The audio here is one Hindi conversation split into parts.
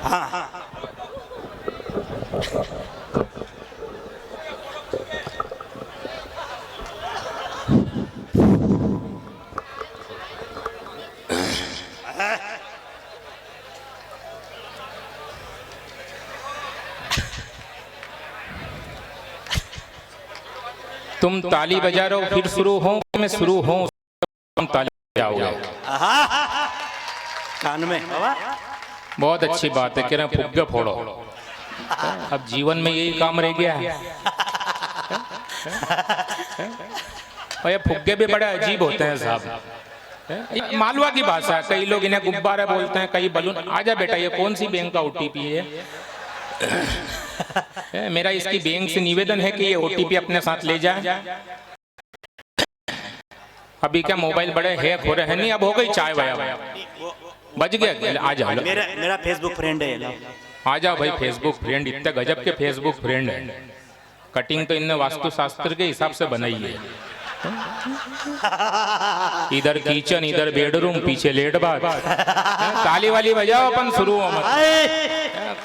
हाँ हाँ तुम ताली बजा रहे हो, फिर शुरू हो, मैं शुरू हूं, तुम ताली बजाओगे। कान में बाबा बहुत अच्छी बात है, कह रहे हैं फुग्गे फोड़ो। अब जीवन में यही काम रह गया है। और ये फुग्गे भी बड़े अजीब होते हैं साहब। मालवा की भाषा है, कई लोग इन्हें गुब्बारे बोलते हैं, कई बलून। आजा बेटा, ये कौन सी बैंक का ओटीपी है? मेरा इसकी बैंक से निवेदन है कि ये ओटीपी अपने साथ ले जाए। अभी क्या मोबाइल बड़े हैक हो रहे हैं? नहीं, अब हो गई चाय वाया, बज गया। आ जाओ, मेरा फेसबुक फ्रेंड है। आ जाओ भाई, फेसबुक फ्रेंड। इतने गजब के फेसबुक फ्रेंड है। कटिंग तो इनने वास्तुशास्त्र के हिसाब से बनाई है। इधर किचन, इधर बेडरूम, पीछे लेट बात। ताली वाली बजाओ, अपन शुरू हो मत।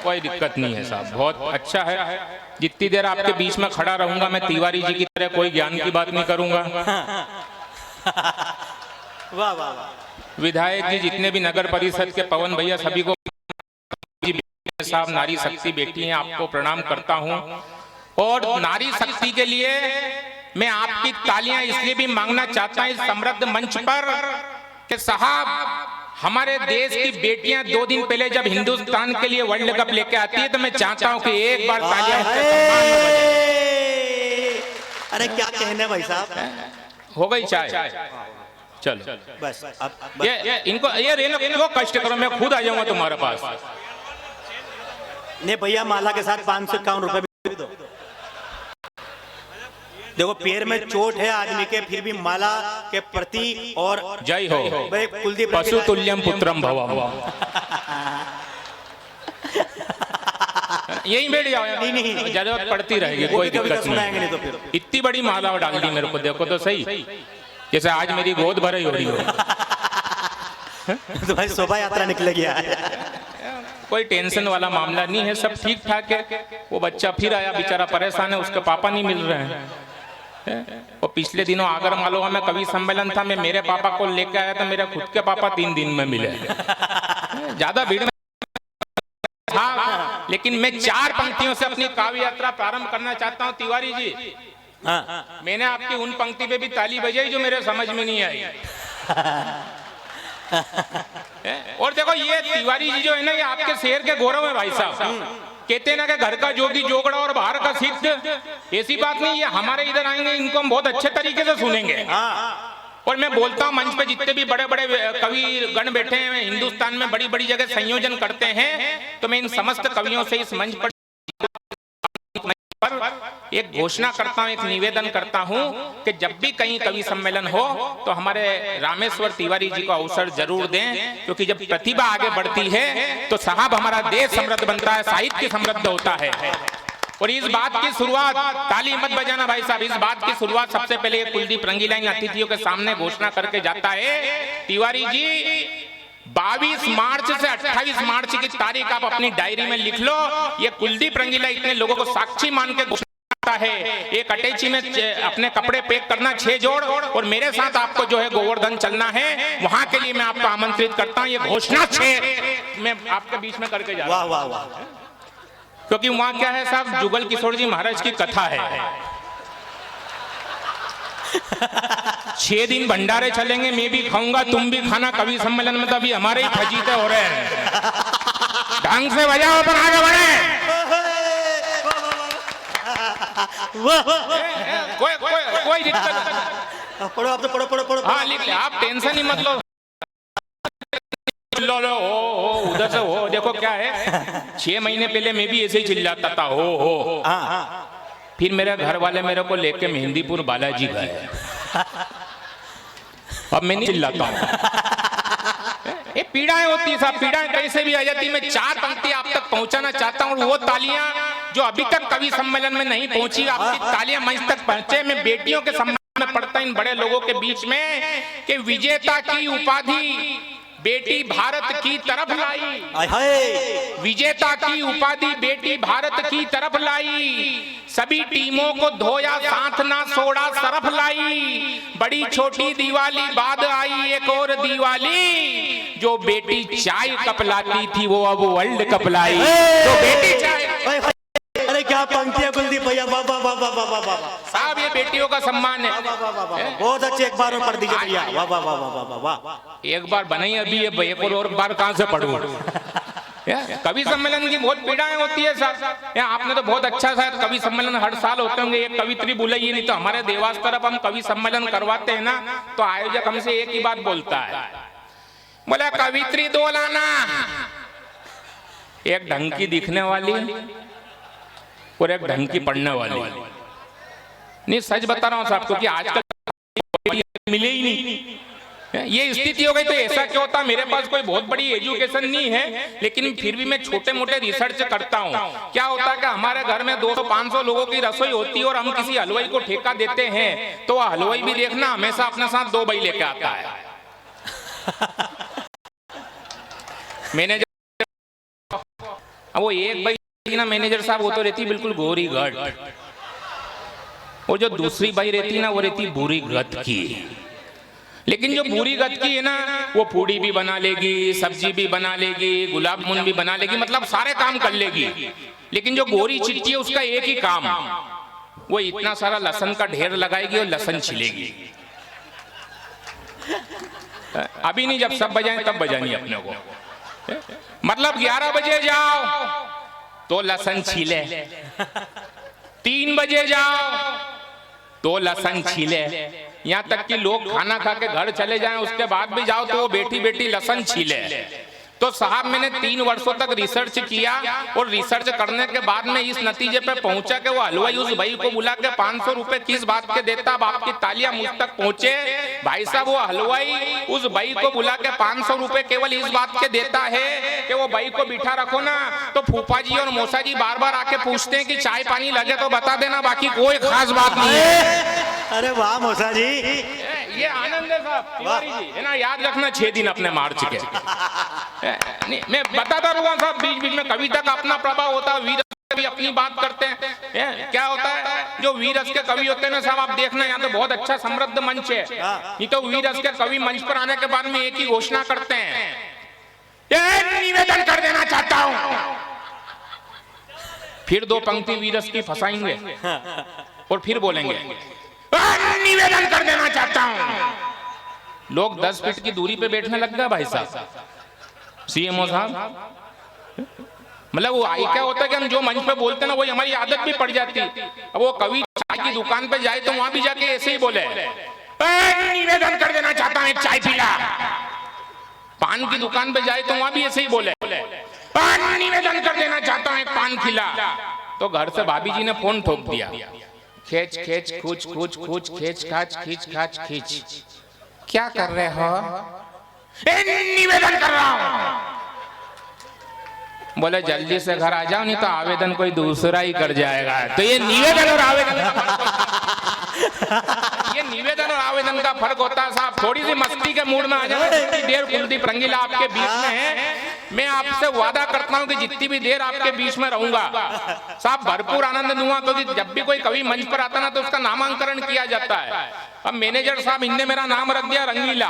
कोई दिक्कत नहीं है साहब, बहुत अच्छा है। जितनी देर आपके बीच में खड़ा रहूंगा मैं तिवारी जी की तरह कोई ज्ञान की बात नहीं करूंगा। वाह वाह वाह। विधायक जी, जितने भी नगर परिषद के पवन भैया, सभी को साहब, नारी शक्ति बेटी हैं, आपको प्रणाम करता हूं। और नारी शक्ति के लिए मैं आपकी तालियां इसलिए भी मांगना चाहता हूं इस समृद्ध मंच पर कि साहब, हमारे देश की बेटियां 2 दिन पहले जब हिंदुस्तान के लिए वर्ल्ड कप लेके आती है, तो मैं चाहता हूं कि एक बार तालियां उसके सम्मान में बजें। अरे क्या कहने भाई साहब, हो गई चाय, चलो बस अब ये इनको ये रेनो क्यों कष्ट करो, मैं खुद आ जाऊंगा तुम्हारे पास। नहीं भैया, माला के साथ 551 रुपए भी दो। देखो पैर में चोट है आदमी के, फिर भी माला के प्रति और जय हो भाई कुलदीप पशु तुल्यम पुत्रम भव। यही बैठ जाओ, नहीं जरूरत पड़ती रहेगी, कोई दिक्कत नहीं। तो फिर इतनी बड़ी माला डाल दी मेरे को, देखो तो सही, जैसे आज मेरी गोद भरी हो रही हो। तो भाई शोभा यात्रा निकलेगी। कोई टेंशन वाला मामला नहीं है, सब ठीक ठाक है। वो बच्चा फिर आया बेचारा, परेशान है, उसके पापा नहीं मिल रहे हैं। और पिछले दिनों आगर मालवा में कवि सम्मेलन था, मैं मेरे पापा को लेकर आया तो मेरे खुद के पापा 3 दिन में मिले। ज्यादा भीड़ में था, लेकिन मैं 4 पंक्तियों से अपनी काव्य यात्रा प्रारंभ करना चाहता हूँ। तिवारी जी, मैंने आपकी उन पंक्ति पे भी ताली बजाई जो मेरे समझ में नहीं आई। और देखो, ये तिवारी जी जो है ना, ये आपके शहर के गौरव है भाई साहब। कहते हैं ना कि घर का जोगी जोगड़ा और बाहर का सिद्ध। ऐसी बात नहीं, ये हमारे इधर आएंगे, इनको हम बहुत अच्छे तरीके से सुनेंगे। और मैं बोलता हूँ, मंच पे जितने भी बड़े बड़े कवि गण बैठे हैं, हिंदुस्तान में बड़ी बड़ी जगह संयोजन करते हैं, तो मैं इन समस्त कवियों से इस मंच पर एक घोषणा करता हूं, एक निवेदन करता हूं कि जब भी कहीं कवि सम्मेलन हो तो हमारे रामेश्वर तिवारी जी को अवसर जरूर दें, क्योंकि जब प्रतिभा आगे बढ़ती है तो साहब हमारा देश समृद्ध बनता है, साहित्य समृद्ध होता है। और इस बात की शुरुआत, ताली मत बजाना भाई साहब, इस बात की शुरुआत सबसे पहले कुलदीप रंगीला इन अतिथियों के सामने घोषणा करके जाता है। तिवारी जी, 22 मार्च से 28 मार्च की तारीख आप अपनी डायरी में लिख लो। ये कुलदीप रंगीला इतने लोगों को साक्षी मान के घोषणा है, एक अटैची में अपने कपड़े पैक करना 6 जोड़, और मेरे साथ आपको जो है गोवर्धन चलना है, वहां के लिए मैं आपको आमंत्रित करता हूं। ये घोषणा 6 मैं आपके बीच में करके जा रहा हूं। वाह वाह वाह। क्योंकि वहां क्या है साहब, जुगल किशोर जी महाराज की कथा है। 6 दिन भंडारे चलेंगे, मैं भी खाऊंगा, तुम भी खाना। कवि सम्मेलन में तो अभी हमारे ही फजीते हो रहे हैं। ढंग से बजाओ, अपन आगे बढ़े। कोई दिक्कत नहीं। पढ़ो आप तो, पढ़ो पढ़ो पढ़ो। हाँ लिख ले, आप टेंशन ही मत लो। लो उधर से हो। देखो क्या है, 6 महीने पहले मैं भी ऐसे ही चिल्लाता था, हो। फिर मेरे घर वाले मेरे को लेके मेहंदीपुर बालाजी गए। अब मैं नहीं चिल्लाता हूँ। ये पीड़ाएं होती है साहब, पीड़ाएं कैसे भी आ जाती। मैं 4 पंक्ति आप तक पहुंचाना चाहता हूँ। वो तालियां जो अभी तक कवि सम्मेलन में नहीं पहुंची, आपकी तालियां मंच तक पहुंचे। मैं बेटियों के सम्मान में पढ़ता इन बड़े लोगों के बीच में कि विजेता की उपाधि बेटी भारत की तरफ लाई, आय हाय। विजेता की उपाधि बेटी भारत की तरफ लाई, सभी टीमों को धोया साथ ना छोड़ा सरफ लाई, बड़ी छोटी दिवाली बाद आई एक और दिवाली, जो बेटी चाय कप लाती थी वो अब वर्ल्ड कप लाई, तो बेटी चाय। आय हाय। अरे क्या पंक्तियां कुलदीप भैया, वाह वाह वाह वाह वाह वाह वाह। साहब ये बेटियों का सम्मान है। बहुत अच्छे, एक बार और पढ़ दीजिए भैया, वाह वाह वाह वाह वाह वाह। एक बार बनाई अभी, एक और बार कहां से पढ़ूं? कवि सम्मेलन की बहुत पीड़ाएं होती है साहब। आपने तो बहुत अच्छा शायद कवि सम्मेलन हर साल होते होंगे, एक कवित्री बुलाई, नहीं तो हमारे देवास तरफ हम कवि सम्मेलन करवाते हैं ना, तो आयोजक हमसे एक ही बात बोलता है, बोला कवित्री दो लाना, एक ढंग की दिखने वाली और एक ढंग की पढ़ने वाली। नहीं सच बता रहा हूं साहब, क्योंकि आजकल मिले ही नहीं। ये स्थिति हो गई तो ऐसा क्यों होता? मेरे पास कोई बहुत बड़ी एजुकेशन नहीं है, लेकिन फिर भी मैं छोटे मोटे रिसर्च करता हूँ। क्या होता है कि हमारे घर में 200-500 लोगों की रसोई होती है और हम किसी हलवाई को ठेका देते हैं, तो वह हलवाई भी देखना हमेशा अपने साथ 2 भाई लेके आता है। मैनेजर वो एक भाई ना मैनेजर साहब, वो तो रहती बिल्कुल गोरी गट, और जो दूसरी भाई रहती ना वो रहती बुरी गत की। लेकिन जो बुरी गत की है ना, वो पूड़ी भी बना लेगी, सब्जी भी बना लेगी, गुलाब जामुन भी बना लेगी, मतलब सारे काम कर लेगी। लेकिन जो गोरी चिट्टी है उसका एक ही काम, वो इतना सारा लहसुन का ढेर लगाएगी और लहसुन छिलेगी। अभी नहीं, जब सब बजाएं तब बजानी अपने को। मतलब 11 बजे जाओ तो लहसुन छीले, 3 बजे जाओ तो लहसुन छीले, यहाँ तक कि लोग खाना खा के घर चले जाएं उसके बाद भी जाओ तो वो बेटी बेटी लहसुन छीले। तो साहब मैंने 3 वर्षों तक रिसर्च किया, और रिसर्च करने के बाद में इस नतीजे पे पहुंचा कि वो हलवाई उस भाई को बुला के 500 रुपए किस बात के देता। अब आपकी तालियां मुझ तक पहुंचे भाई साहब, वो हलवाई उस भाई को बुला के 500 रुपए केवल इस बात के देता है कि वो भाई को बिठा रखो ना, तो फूफा जी और मौसा जी बार बार आके पूछते हैं कि चाय पानी लगे तो बता देना, बाकी कोई खास बात नहीं है। अरे वाह मौसा जी, ये आनंद है साहब। तिवारी जी है ना, याद रखना 6 दिन अपने मार्च के। नहीं, मैं बताता रहूंगा साहब, बीच बीच में कविता का अपना प्रभाव होता है, वीर भी अपनी बात करते हैं। क्या होता है, जो वीर रस के कवि होते हैं ना साहब, आप देखना यहाँ तो बहुत अच्छा समृद्ध मंच है, नहीं तो वीर रस के कवि मंच पर आने के बाद में एक ही घोषणा करते हैं, निवेदन कर देना चाहता हूं, फिर 2 पंक्ति वीर रस की फंसाएंगे और फिर बोलेंगे निवेदन कर देना चाहता हूं। लोग 10 फीट की दूरी पे बैठने लग गए भाई साहब, सीएमओ साहब। मतलब वो आई क्या होता है कि हम जो मंच पे बोलते हैं ना, वही हमारी आदत भी पड़ जाती है। अब वो कवि चाय की दुकान पे जाए तो वहां भी जाके ऐसे ही बोले निवेदन कर देना चाहता हूं एक चाय पिला। पान की दुकान पे जाए तो वहां भी ऐसे ही बोले निवेदन कर देना चाहता हूं एक पान खिला। तो घर से भाभी जी ने फोन ठोक दिया, खेच खेच खूच खूच खूच खेच खाच खींच खाच खींच, क्या कर रहे हो? निवेदन कर रहा हूं। बोले जल्दी से घर आ जाओ, नहीं तो आवेदन कोई दूसरा ही कर जाएगा। तो ये निवेदन और आवेदन ये निवेदन और आवेदन का फर्क होता है साहब। थोड़ी सी मस्ती के मूड में आ जाओ, जितनी देर कुलदीप रंगीला आपके बीच में है, मैं आपसे वादा करता हूं कि जितनी भी देर आपके बीच में रहूंगा साहब भरपूर आनंद लूंगा, क्योंकि जब भी कोई कवि मंच पर आता ना तो उसका नामांकन किया जाता है। अब मैनेजर साहब इनने मेरा नाम रख दिया रंगीला।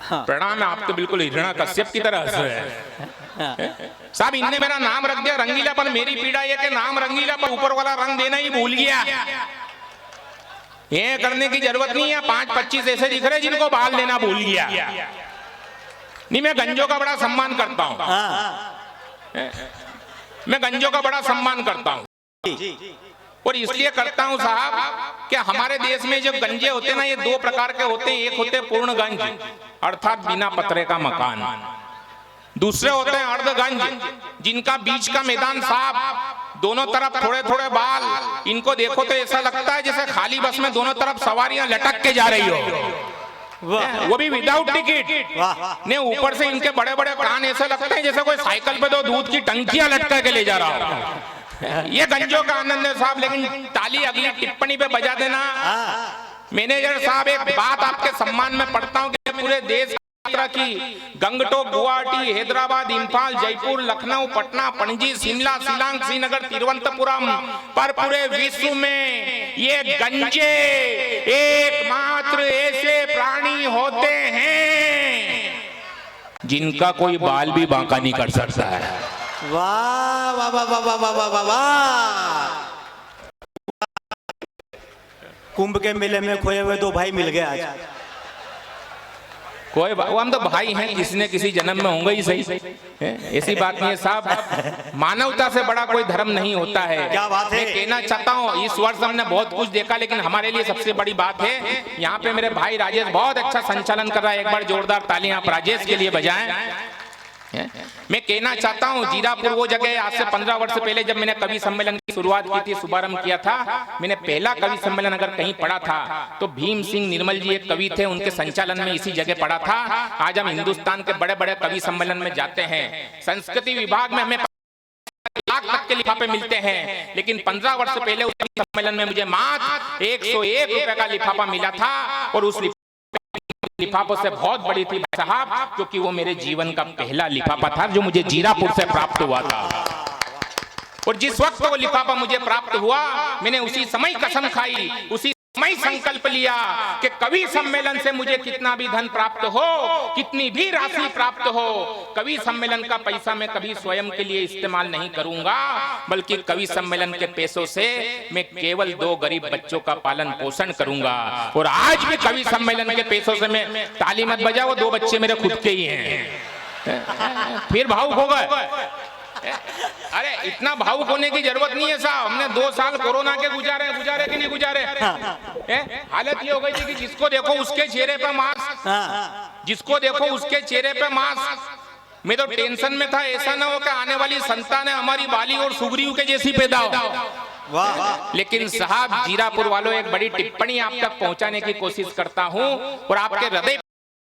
प्रणाम है, आप तो बिल्कुल हिरणा कश्यप की तरह हंस रहे हैं साहब। इनने मेरा नाम रख दिया रंगीला, पर मेरी पीड़ा यह कि नाम रंगीला पर ऊपर वाला रंग देना ही भूल गया। ये करने की जरूरत नहीं है, 5-25 ऐसे दिख रहे जिनको बाल देना भूल गया। नहीं, मैं गंजों का बड़ा सम्मान करता हूं, मैं गंजों का बड़ा सम्मान करता हूं, और इसलिए करता हूं साहब कि हमारे देश में जो गंजे होते हैं ना, ये 2 प्रकार के होते हैं। एक होते हैं पूर्ण गंज, अर्थात बिना पतरे का मकान। दूसरे होते हैं अर्धगंज, जिनका बीच का मैदान साफ, दोनों तरफ थोड़े थोड़े बाल। इनको देखो तो ऐसा लगता है जैसे खाली बस में दोनों तरफ सवारियां लटक के जा रही हो, वो भी विदाउट टिकट। ने ऊपर से इनके बड़े बड़े कान ऐसे लगते हैं जैसे कोई साइकिल पे 2 दूध की टंकियां लटका के ले जा रहा हो। ये गंजों का आनंद है साहब। लेकिन ताली अगली टिप्पणी पे बजा देना मैनेजर साहब, एक बात आपके सम्मान में पढ़ता हूँ कि पूरे देश यात्रा की, गंगटोक, गुवाहाटी, हैदराबाद, इंफाल, जयपुर, लखनऊ, पटना, पणजी, शिमला, शिलांग, श्रीनगर, तिरुवनंतपुरम, पर पूरे विश्व में ये गंजे एकमात्र ऐसे प्राणी होते हैं जिनका कोई बाल भी बांका नहीं कर सकता है। वाह वाह वाह वाह वाह वाह वाह वाह वाह। कुंभ के मेले में खोए हुए दो भाई मिल गए आज। कोई वो हम तो भाई हैं, किसी न किसी जन्म में होंगे ही सही। ऐसी बात नहीं है साहब, मानवता से बड़ा कोई धर्म नहीं होता है। क्या बात है। मैं कहना चाहता हूँ, इस वर्ष हमने बहुत कुछ देखा, लेकिन हमारे लिए सबसे बड़ी बात है, यहाँ पे मेरे भाई राजेश बहुत अच्छा संचालन कर रहा है। एक बार जोरदार तालियां आप राजेश के लिए बजाएं। मैं कहना चाहता हूं, जीरापुर वो जगह, आज से 15 वर्ष पहले जब मैंने कवि सम्मेलन की शुरुआत की थी, शुभारंभ किया था, मैंने पहला कवि सम्मेलन अगर कहीं पढ़ा था तो भीम सिंह निर्मल जी एक कवि थे, उनके संचालन में इसी जगह पढ़ा था। आज हम हिंदुस्तान के बड़े बड़े कवि सम्मेलन में जाते हैं, संस्कृति विभाग में हमें लाख तक के लिफाफे मिलते हैं, लेकिन 15 वर्ष पहले उस सम्मेलन में मुझे मात्र 101 रुपए का लिफाफा मिला था, और उस लिफाफों से बहुत बड़ी थी साहब, क्योंकि वो मेरे जीवन का पहला लिफाफा था जो मुझे जीरापुर से प्राप्त हुआ था। और जिस वक्त वो लिफाफा मुझे प्राप्त हुआ, मैंने उसी समय कसम खाई, उसी समय संकल्प लिया कि कवि सम्मेलन से मुझे कितना भी धन प्राप्त हो, कितनी भी राशि प्राप्त हो, कवि सम्मेलन का पैसा मैं कभी स्वयं के लिए इस्तेमाल नहीं करूंगा, बल्कि कवि सम्मेलन के पैसों से मैं केवल 2 गरीब बच्चों का पालन पोषण करूंगा। और आज भी कवि सम्मेलन के पैसों से मैं, ताली मत बजाओ, 2 बच्चे मेरे खुद के ही हैं। फिर भावुक हो गए। अरे इतना भावुक होने की जरूरत नहीं है साहब, हमने 2 साल कोरोना के गुजारे कि नहीं गुजारे। हालत ये हो गई थी कि जिसको देखो उसके चेहरे पे मास्क, जिसको देखो उसके चेहरे पे मास्क। मैं तो टेंशन में था, ऐसा ना हो कि आने वाली संतान है हमारी बाली और सुग्रीव के जैसी पैदा हो। वाह। लेकिन साहब, जीरापुर वालों, एक बड़ी टिप्पणी आप तक पहुंचाने की कोशिश करता हूं और आपके हृदय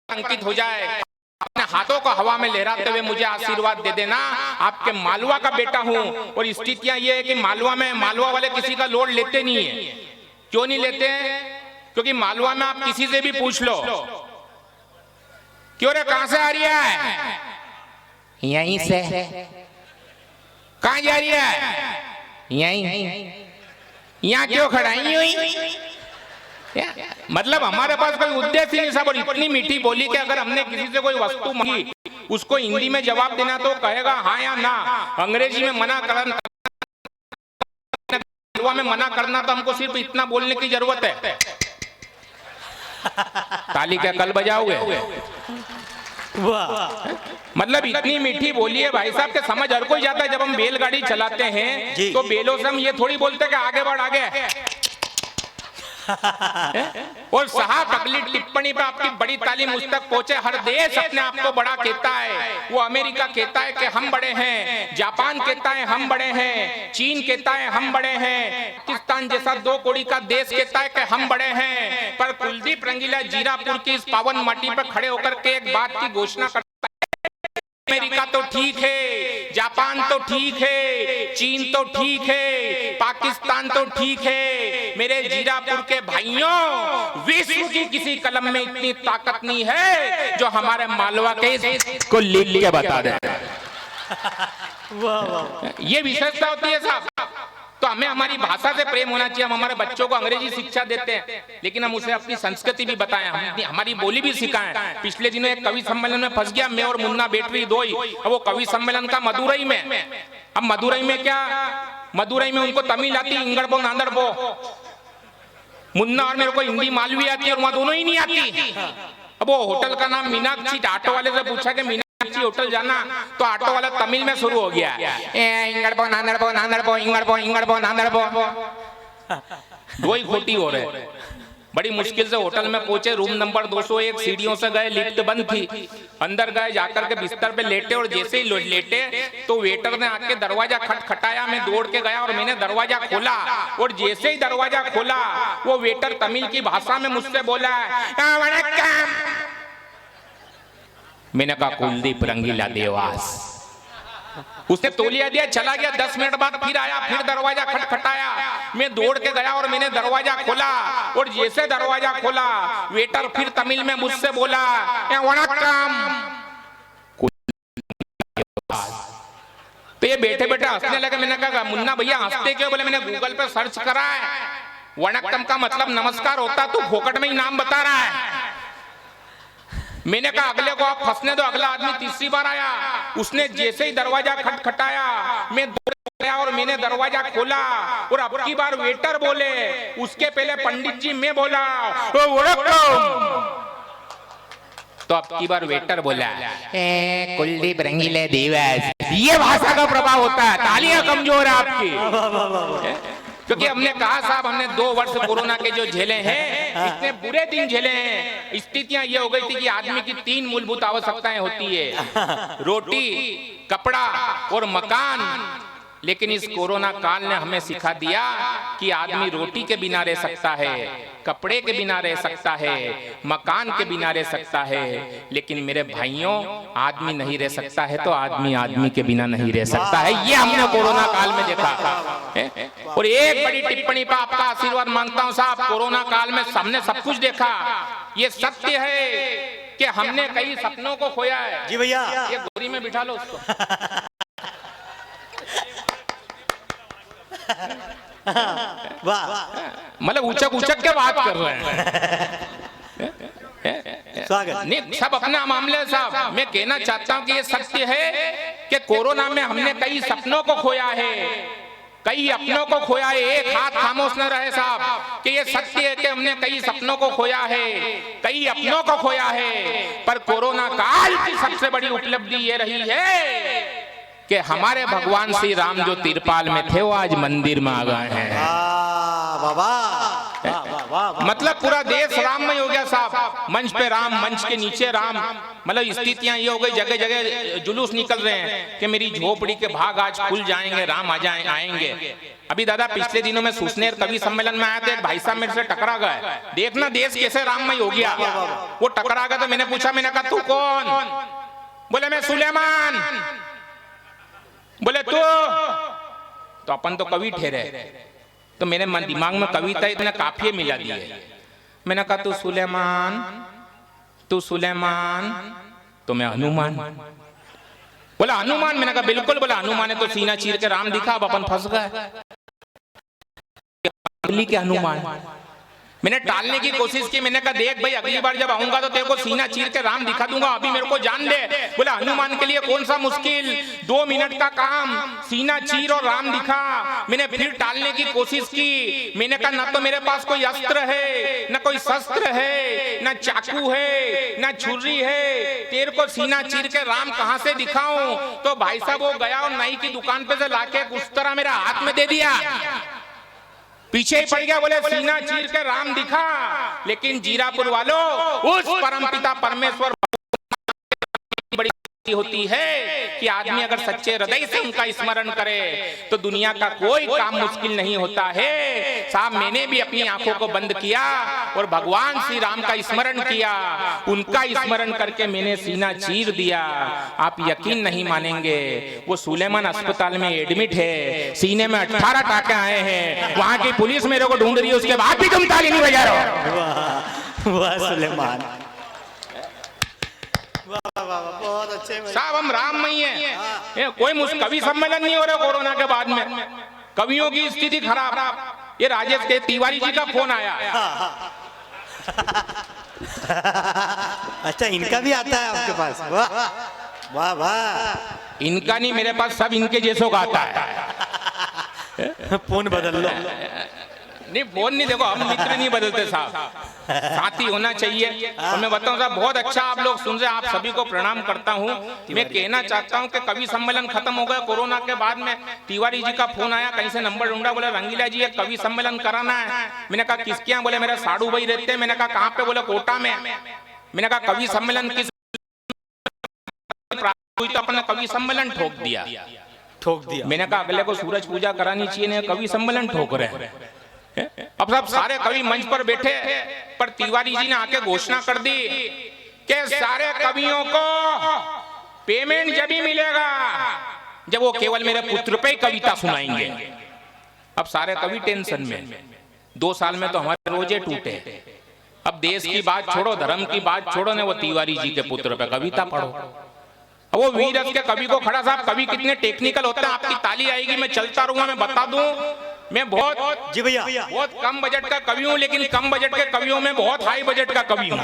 अंकित हो जाए। अपने हाथों को हवा में लहराते हुए मुझे आशीर्वाद दे देना। आपके मालवा का बेटा हूं, और स्थितियां ये है कि मालवा वाले किसी का लोड लेते नहीं है। क्यों नहीं लेते हैं? क्योंकि मालवा में आप किसी से भी पूछ लो, क्यों रे कहां से आ रही है? यहीं से। कहां जा रही है? यहीं। यहाँ क्यों खड़ाई हुई? मतलब हमारे पास कोई उद्देश्य नहीं साहब। और इतनी मीठी बोली कि अगर हमने किसी से कोई वस्तु मांगी, उसको हिंदी में जवाब देना तो कहेगा हाँ या ना। अंग्रेजी में मना करना, में मना करना, तो हमको सिर्फ इतना बोलने की जरूरत है। ताली क्या कल बजाओगे? मतलब इतनी मीठी बोली है भाई साहब के समझ हर कोई जाता है। जब हम बैलगाड़ी चलाते हैं तो बैलों से हम ये थोड़ी बोलते कि आगे बढ़ आगे। और साहब, अगली टिप्पणी पे आपकी बड़ी ताली मुझ तक पहुंचे। हर देश अपने आप को बड़ा कहता है। वो अमेरिका कहता है कि हम बड़े हैं, जापान कहता है हम बड़े हैं, चीन कहता है हम बड़े हैं, पाकिस्तान जैसा 2 कौड़ी का देश कहता है कि हम बड़े हैं। पर कुलदीप रंगीला जीरापुर की इस पावन माटी पर खड़े होकर के एक बात की घोषणा करता है, अमेरिका तो ठीक है, जापान तो ठीक है, चीन तो ठीक है, पाकिस्तान तो ठीक है, मेरे जीरापुर के भाइयों, विश्व की किसी कलम में इतनी ताकत नहीं है जो हमारे मालवा के को लिख के बता दे। ये विशेषता होती है साहब। तो हमें हमारी भाषा से प्रेम होना चाहिए। हम हमारे बच्चों को अंग्रेजी शिक्षा देते हैं, लेकिन हम उसे अपनी संस्कृति भी बताएं, हमारी बोली भी सिखाएं। पिछले दिनों एक कवि सम्मेलन में फंस गया, मैं और मुन्ना बेटवी 2 ही। अब वो कवि सम्मेलन का मदुरई में। अब मदुरई में क्या, मदुरई में उनको तमिल आती, इंगड़बो नांदड़बो। मुन्ना और मेरे को हिंदी मालवी आती है, और वहां दोनों ही नहीं आती। अब वो होटल का नाम मीनाक्षी, ऑटो वाले से पूछा कि मीनाक्षी होटल जाना, तो ऑटो वाला तमिल में शुरू हो गया, इंगड़बो नांदड़बो नांदड़बो इंगड़बो इंगड़बो नांदड़बो। 2 ही खोटी हो रहे। बड़ी मुश्किल से होटल में पहुंचे, रूम नंबर 201, सीढ़ियों से गए, लिफ्ट बंद थी, अंदर गए, जाकर के बिस्तर पे लेटे, और जैसे ही लेटे तो वेटर ने आके दरवाजा खटखटाया। मैं दौड़ के गया और मैंने दरवाजा खोला, और जैसे ही दरवाजा खोला वो वेटर तमिल की भाषा में मुझसे बोला, मैंने कहा कुलदीप रंगीला देवास। उसने तौलिया दिया, चला गया। 10 मिनट बाद फिर आया, फिर दरवाजा खटखटाया। मैं दौड़ के गया और मैंने दरवाजा खोला, और जैसे दरवाजा खोला वेटर फिर तमिल में मुझसे बोला, वणक्कम। तो ये बैठे बैठे हंसने लगे। मैंने कहा मुन्ना भैया हंसते क्यों? बोले मैंने गूगल पे सर्च करा है, वणक्कम का मतलब नमस्कार होता, तू फोकट में ही नाम बता रहा है। मैंने कहा अगले को आप फंसने दो। अगला आदमी तीसरी बार आया, उसने जैसे ही दरवाजा खटखटाया मैं दौड़ गया और मैंने दरवाजा खोला, और अब की बार वेटर बोले, उसके पहले पंडित जी मैं बोला वणक्कम। तो अब की बार वेटर बोला कुलदीप रंगीले दिवस। ये भाषा का प्रभाव होता है। तालियां कमजोर है आपकी, क्योंकि हमने कहा साहब हमने 2 वर्ष कोरोना के जो झेले हैं, इतने बुरे दिन झेले हैं। स्थितियां ये हो गई थी कि आदमी की 3 मूलभूत आवश्यकताएं होती है, रोटी, कपड़ा और मकान। लेकिन इस कोरोना काल ने हमें सिखा दिया कि आदमी रोटी के बिना रह सकता है, कपड़े के बिना रह सकता है, मकान के बिना रह सकता है, लेकिन मेरे भाइयों आदमी नहीं रह सकता है तो आदमी आदमी के बिना नहीं रह सकता है। ये हमने कोरोना काल में देखा। और एक बड़ी टिप्पणी पर आपका आशीर्वाद मांगता हूं साहब, कोरोना काल में हमने सब कुछ देखा। ये सत्य है कि हमने कई सपनों को खोया है। जी भैया, ये गोरी में बिठा लो उसको। वाह, मतलब उचक उचक के बात कर रहे हैं। स्वागत। नहीं सब अपना मामले साहब। मैं कहना चाहता हूं कि ये सत्य है कि कोरोना में हमने कई सपनों को खोया है, कई अपनों को खोया है। एक हाथ खामोश न रहे साहब कि ये सत्य है कि हमने कई सपनों को खोया है, कई अपनों को खोया है। पर कोरोना काल की सबसे बड़ी उपलब्धि ये रही है कि हमारे भगवान श्री राम जो तिरपाल में थे वो आज मंदिर में आ गए हैं। मतलब पूरा देश राममय हो गया साहब। मंच पे राम, मंच के नीचे राम। मतलब स्थितियां ये हो गई, जगह जगह जुलूस निकल रहे हैं कि मेरी झोपड़ी के भाग आज खुल जाएंगे, राम आएंगे। अभी दादा पिछले दिनों में सुसनेर कवि सम्मेलन में आया था, एक भाई साहब मेरे से टकरा गए। देखना देश कैसे राममय हो गया। वो टकरा गया तो मैंने पूछा, मैंने कहा तू कौन? बोले मैं सुलेमान। बोले तो अपन तो कवि ठहरे। तो मेरे मन दिमाग में कविता इतने काफिये मिला दिए। मैंने कहा तू सुलेमान, तू सुलेमान, तो मैं हनुमान। बोला हनुमान? मैंने कहा बिल्कुल। बोला हनुमान है तो सीना चीर के राम दिखा, अब अपन फंस गए के हनुमान। मैंने टालने की कोशिश की। मैंने कहा देख भाई अगली बार जब आऊंगा तो तेरे को सीना चीर के राम दिखा दूंगा, अभी मेरे को जान ले। बोला हनुमान के लिए कौन सा मुश्किल, 2 मिनट का काम, सीना चीर और राम दिखा। मैंने फिर टालने की कोशिश की। मैंने कहा ना तो मेरे पास कोई अस्त्र है, ना कोई शस्त्र है, ना चाकू है, ना छुरी है, तेरे को सीना चीर के राम कहां से दिखाऊं? तो भाई साहब वो गया और नाई की दुकान पे से लाके उस तरह मेरा हाथ में दे दिया, पीछे ही पड़ गया। बोले सीना चीर के राम दिखा। लेकिन जीरापुर वालों, उस परमपिता परमेश्वर बड़ी होती है कि आदमी अगर सच्चे हृदय से उनका स्मरण करे तो दुनिया का कोई काम मुश्किल नहीं होता है साहब। मैंने भी अपनी आंखों को बंद किया और भगवान श्री राम का स्मरण किया, उनका स्मरण करके मैंने सीना चीर दिया। आप यकीन नहीं मानेंगे, वो सुलेमान अस्पताल में एडमिट है, सीने में 18 टाके आए हैं। वहां की पुलिस मेरे को ढूंढ रही है, उसके बाद भी तुम ताली नहीं बजा रहे हो। वाह सुलेमान, बहुत अच्छे साहब। हम राममय हैं। कोई कवि सम्मेलन नहीं हो रहा कोरोना के बाद में। कवियों की स्थिति खराब। ये राजेश के तिवारी जी का फोन आया। अच्छा इनका भी आता है आपके पास? वाह वाह वाह। इनका नहीं, मेरे पास सब इनके जैसों का आता है। फोन बदल लो। नहीं फोन नहीं, देखो हम मित्र नहीं बदलते साहब, साथी होना चाहिए। और मैं बताऊं साहब बहुत अच्छा आप लोग सुन रहे हैं, आप सभी को प्रणाम करता हूं। मैं कहना चाहता हूं कि कवि सम्मेलन खत्म हो गया कोरोना के बाद में। तिवारी जी का फोन आया, कहीं से नंबर ढूंढा, बोले रंगीला जी एक कवि सम्मेलन कराना है। मैंने कहा किसके यहाँ? बोले मेरे साड़ू भाई रहते हैं। मैंने कहा कहाँ पे? बोले कोटा में। मैंने कहा कवि सम्मेलन किस तो अपने कवि सम्मेलन ठोक दिया। मैंने कहा अगले को सूरज पूजा करानी चाहिए, कवि सम्मेलन ठोक रहे हैं। अब सब सारे कवि मंच पर बैठे, पर तिवारी जी ने आके घोषणा कर दी कि सारे कवियों को पेमेंट जब ही मिलेगा जब वो केवल मेरे पुत्र पे ही कविता सुनाएंगे। अब सारे कवि टेंशन में, 2 साल में तो हमारे रोजे टूटे। अब देश की बात छोड़ो, धर्म की बात छोड़ो ने, वो तिवारी जी के पुत्र पे कविता पढ़ो। अब वो वीर रस के कवि को खड़ा साहब, कवि कितने टेक्निकल होते हैं, आपकी ताली आएगी, मैं चलता रहूंगा, मैं बता दूं। मैं बहुत जी भैया बहुत कम बजट का कवि हूं, लेकिन कम बजट के कवियों में बहुत हाई बजट का कवि हूं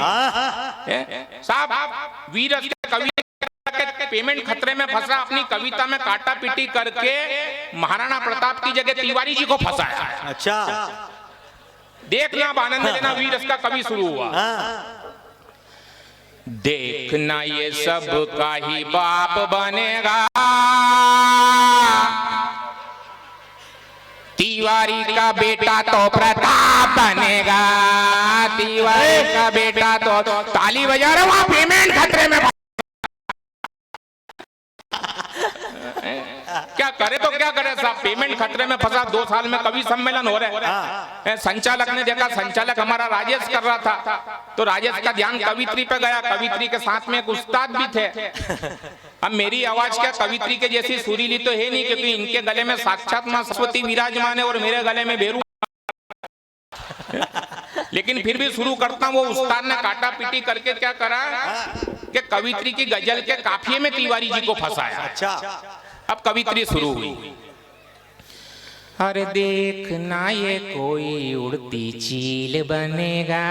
साहब। वीर रस के कवि पेमेंट खतरे में फंसा, अपनी कविता में काटा पीटी करके महाराणा प्रताप की जगह तिवारी जी को फंसाया। अच्छा, देखना अब आनंद लेना, वीर रस का कवि शुरू हुआ। देखना ये सब का ही बाप बनेगा, तिवारी का बेटा तो प्रताप बनेगा, तिवारी का बेटा तो। ताली बजा रहा हूं, पेमेंट खतरे में। क्या करे तो क्या करे साहब, पेमेंट खतरे में फंसा। 2 साल में कवि सम्मेलन हो रहे हैं। संचालक ने देखा, संचालक हमारा राजेश कर रहा था, तो राजेश का ध्यान कवित्री पे गया। कवित्री के साथ में एक उस्ताद भी थे। अब मेरी आवाज क्या कवित्री के जैसी सुरीली तो है नहीं, क्योंकि इनके गले में साक्षात मां सरस्वती विराजमान है और मेरे गले में बेरू। लेकिन फिर भी शुरू करता हूं। वो उस्ताद ने काटा पीटी करके क्या करा कि कवित्री की गजल के काफिये में तिवारी जी को फंसाया। अच्छा, अब कवित्री शुरू हुई। अरे देखना ये कोई उड़ती चील बनेगा,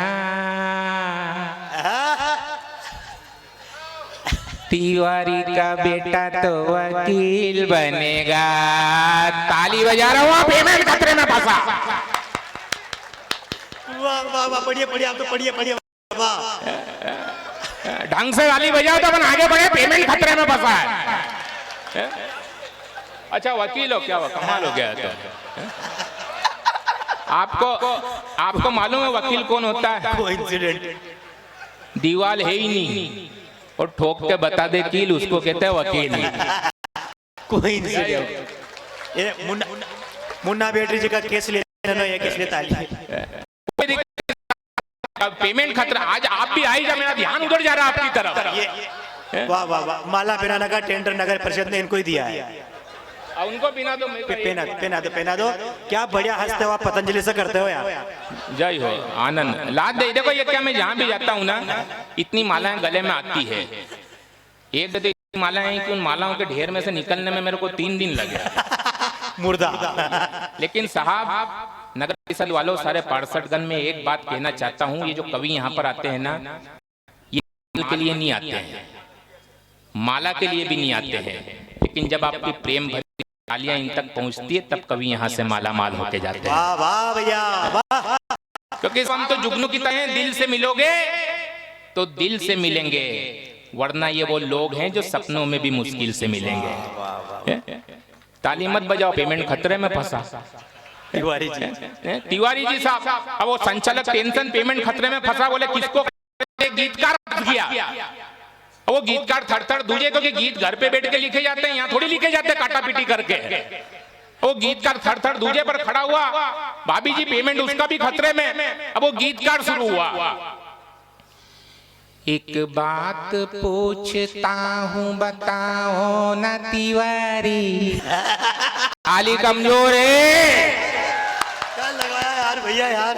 तिवारी का बेटा तो वकील बनेगा। ताली बजा रहा हूँ, पेमेंट खतरे में फंसा। वाह वाह वाह, बढ़िया बढ़िया, आप तो बढ़िया बढ़िया, वाह। ढंग से ताली बजाओ तो अपन आगे बढ़े, पेमेंट खतरे में फंसा है। अच्छा वकील हो क्या, कमाल हो गया। तो आपको मालूम है वकील कौन होता है? कोइंसिडेंट। दीवाल है ही नहीं और ठोक के बता दे कील, उसको कहते हैं वकील। कोइंसिडेंट। ये मुन्ना बेटी जी का केस ले ये किस लिए ताली? पेमेंट खतरा। आज आप भी आई जा, मेरा ध्यान उधर जा रहा है आपकी तरफ। वाह वाह वाह, माला पहनाना का टेंडर नगर परिषद ने इनको ही दिया है। उनको बिना दो, पहना दो। क्या बढ़िया हंसते हो आप, पतंजलि से करते हो यार। जय हो आनंद लाद दे। देखो ये क्या, मैं जहाँ भी जाता हूँ ना, इतनी मालाएं गले में आती है। एक तो इतनी मालाएं हैं कि उन मालाओं के ढेर में से निकलने में मेरे को 3 दिन लगे मुर्दा। लेकिन साहब नगर परिषद वालों, सारे पार्षदगण में एक बात कहना चाहता हूँ, ये जो कवि यहाँ पर आते हैं ना, ये माल के लिए नहीं आते हैं, माला के लिए भी नहीं आते हैं, लेकिन जब आपकी प्रेम भरी तालियां इन तक पहुंचती है तब कवि यहाँ से माला माल होके जाते हैं। वाह वाह भैया वाह। क्योंकि हम तो जुगनू की तरह दिल से मिलोगे तो दिल से मिलेंगे, वरना ये वो लोग हैं जो सपनों में भी मुश्किल से मिलेंगे। ताली मत बजाओ, पेमेंट खतरे में फंसा। तिवारी जी साहब, अब वो संचालक टेंशन, पेमेंट खतरे में फंसा, बोले किसको? गीतकार किया। वो गीतकार थर दूजे, क्योंकि गीत घर पे बैठ के लिखे जाते हैं, यहाँ थोड़ी लिखे जाते हैं काटा पीटी करके। वो गीतकार थर दूजे पर खड़ा हुआ, भाभी जी पेमेंट उसका भी खतरे में। अब वो गीतकार शुरू हुआ। एक बात पूछता हूँ बताओ ना तिवारी, आली कमजोर है। क्या लगाया यार भैया यार।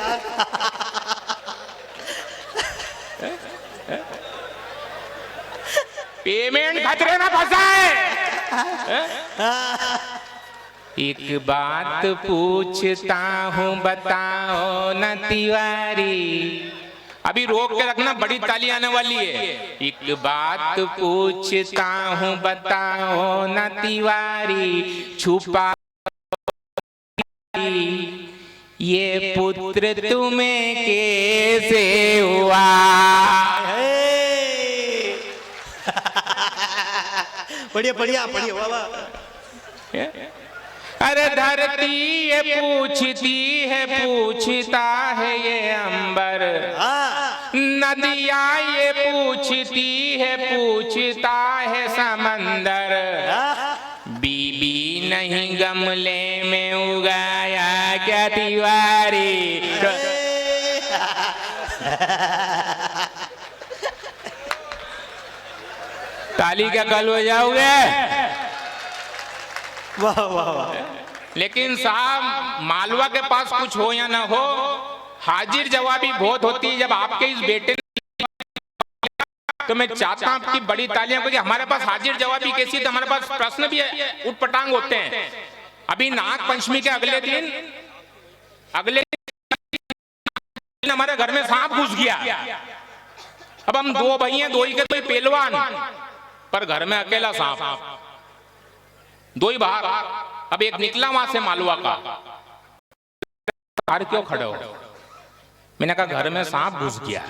पेमेंट खतरे में फंसा है। एक बात पूछता हूँ बताओ न तिवारी, अभी रोक के रखना, बड़ी ताली आने वाली है। एक बात पूछता हूँ बताओ न तिवारी, छुपा ये पुत्र तुम्हें कैसे हुआ? बढ़िया बढ़िया बढ़िया वाह वाह। अरे धरती ये पूछती है, पूछता है ये अंबर, नदिया ये पूछती है, पूछता है समंदर, बीबी नहीं गमले में उगाया क्या तिवारी? ताली का कल हो जाओगे? वाह वाह वाह। लेकिन साहब मालवा के पास कुछ हो या ना हो, हाजिर जवाबी बहुत होती है। जब आपके इस बेटे ने तो मैं चाहता हूं आपकी बड़ी तालियां, क्योंकि हमारे पास हाजिर जवाबी कैसी, तो हमारे पास प्रश्न भी उटपटांग होते हैं। अभी नाग पंचमी के अगले दिन हमारे घर में सांप घुस गया। अब हम दो भाई हैं, दो ही के दो ही पहलवान, पर घर में अकेला सांप, दो ही बाहर। अब एक निकला वहां से मालवा का, बाहर क्यों खड़े हो? मैंने कहा घर में सांप घुस गया।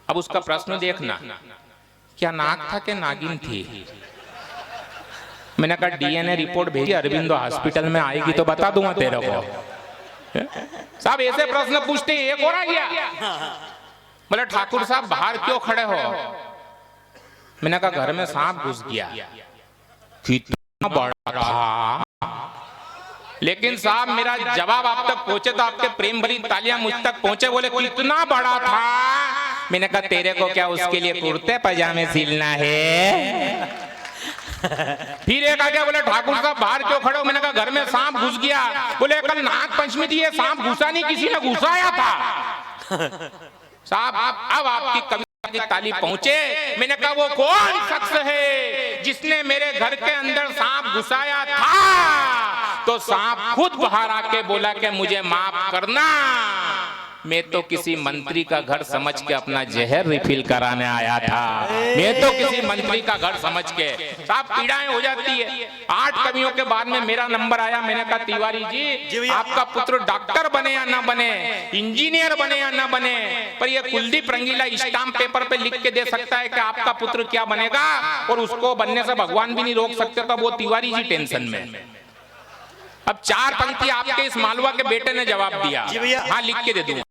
अब उसका प्रश्न देखना, क्या नाग था कि नागिन थी? मैंने कहा डीएनए रिपोर्ट भेजी, अरविंदो हॉस्पिटल में आएगी तो बता दूंगा तेरे को। साहब ऐसे प्रश्न पूछते हैं, एक और आ गया, बोले ठाकुर साहब बाहर क्यों खड़े हो? मैंने कहा घर में सांप घुस गया। कितना बड़ा था? लेकिन साहब मेरा जवाब आप तक पहुंचे तो आपके प्रेम भरी तालियां मुझ तक पहुंचे। बोले कितना बड़ा था? मैंने कहा तेरे को क्या उसके लिए कुर्ते पजामे सिलना है? फिर एक आ गया, बोले ठाकुर साहब बाहर क्यों खड़े हो? मैंने कहा घर में सांप घुस गया। बोले कल नाग पंचमी थी, ये सांप घुसा नहीं, किसी ने घुसाया था। साहब अब आपकी कविता की ताली पहुंचे। मैंने कहा वो कौन शख्स है जिसने मेरे घर के अंदर सांप घुसाया था? तो सांप खुद बाहर आके बोला कि मुझे माफ करना, मैं तो किसी मंत्री का घर समझ के अपना जहर रिफिल कराने आया था। मैं तो किसी मंत्री का घर समझ के। साहब पीड़ाएं हो जाती है। 8 कवियों के बाद में मेरा नंबर आया। मैंने कहा तिवारी जी आपका पुत्र डॉक्टर बने या ना बने, इंजीनियर बने या ना बने, पर ये कुलदीप रंगीला स्टाम्प पेपर पे लिख के दे सकता है कि आपका पुत्र क्या बनेगा, और उसको बनने से भगवान भी नहीं रोक सकते। तो वो तिवारी जी टेंशन में। अब 4 पंक्ति आपके इस मालवा के बेटे ने जवाब दिया। हाँ लिख के दे दूंगा।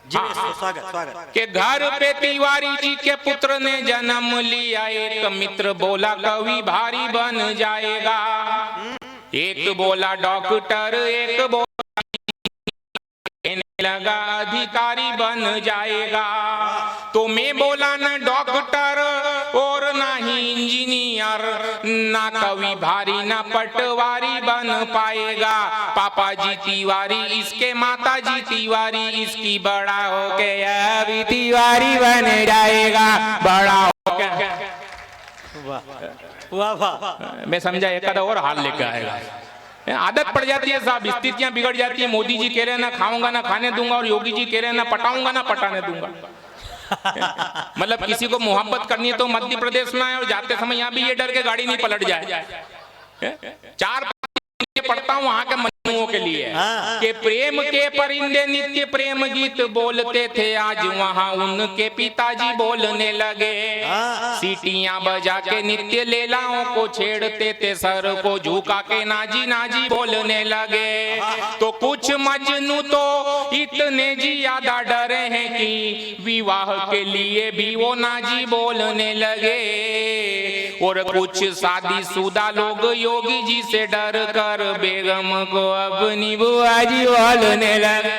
स्वागत स्वागत। के घर पे तिवारी जी के पुत्र ने जन्म लिया, एक मित्र बोला कवि भारी बन जाएगा। एक बोला डॉक्टर, एक बोला लगा अधिकारी बन जाएगा। तो मैं बोला ना डॉक्टर और ना ही इंजीनियर, ना कवि भारी ना पटवारी बन पाएगा। पापा जी तिवारी, इसके माता जी तिवारी, इसकी बड़ा होके अभी तिवारी बन जाएगा, बड़ा होके। वाह वाह। मैं समझा एक आधा और हाल लेकर आएगा। आदत पड़ जाती है साहब, स्थितियां बिगड़ जाती है। मोदी जी कह रहे हैं ना खाऊंगा ना खाने दूंगा, और योगी जी कह रहे हैं ना पटाऊंगा ना पटाने दूंगा। मतलब किसी को मोहब्बत करनी है तो मध्य प्रदेश में आए, और जाते समय यहाँ भी ये डर के गाड़ी नहीं पलट जाए। 4 पढ़ता हूँ वहां के मनुओं के लिए कि प्रेम के परिंदे नित्य प्रेम गीत बोलते थे, आज वहां उनके पिताजी बोलने लगे। सीटियां बजा के नित्य लैलाओं को छेड़ते थे, सर को झुका के नाजी नाजी बोलने लगे। तो कुछ मजनू तो इतने ज्यादा डरे हैं कि विवाह के लिए भी वो नाजी बोलने लगे। और कुछ शादीशुदा लोग योगी जी से डर कर बेगम को अपनी बुआ जी बोलने लगे।